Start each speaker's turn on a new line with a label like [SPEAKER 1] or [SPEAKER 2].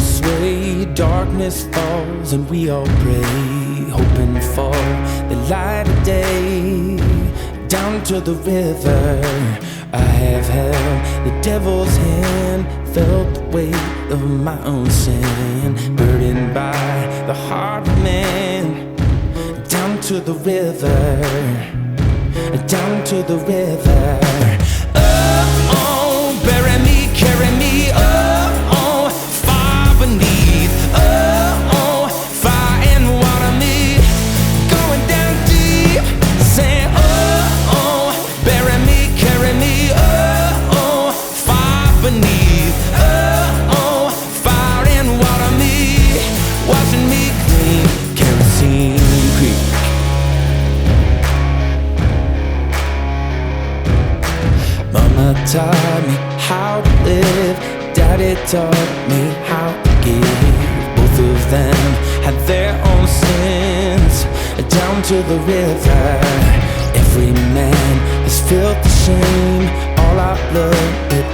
[SPEAKER 1] sway, darkness falls, and we all pray, hoping for the light of day. Down to the river, I have held the devil's hand, felt the weight of my own sin, burdened by the heart of man. Down to the river, down to the river. Oh, bury me, carry me, oh, far beneath, oh, fire and water me, going down deep, saying, oh, bury me, carry me, oh, far beneath, oh, fire and water me, washing me clean, kerosene creek. Mama taught me how to live, Daddy taught me how to give. Both of them had their own sins. Down to the river, every man has felt the shame. All our blood it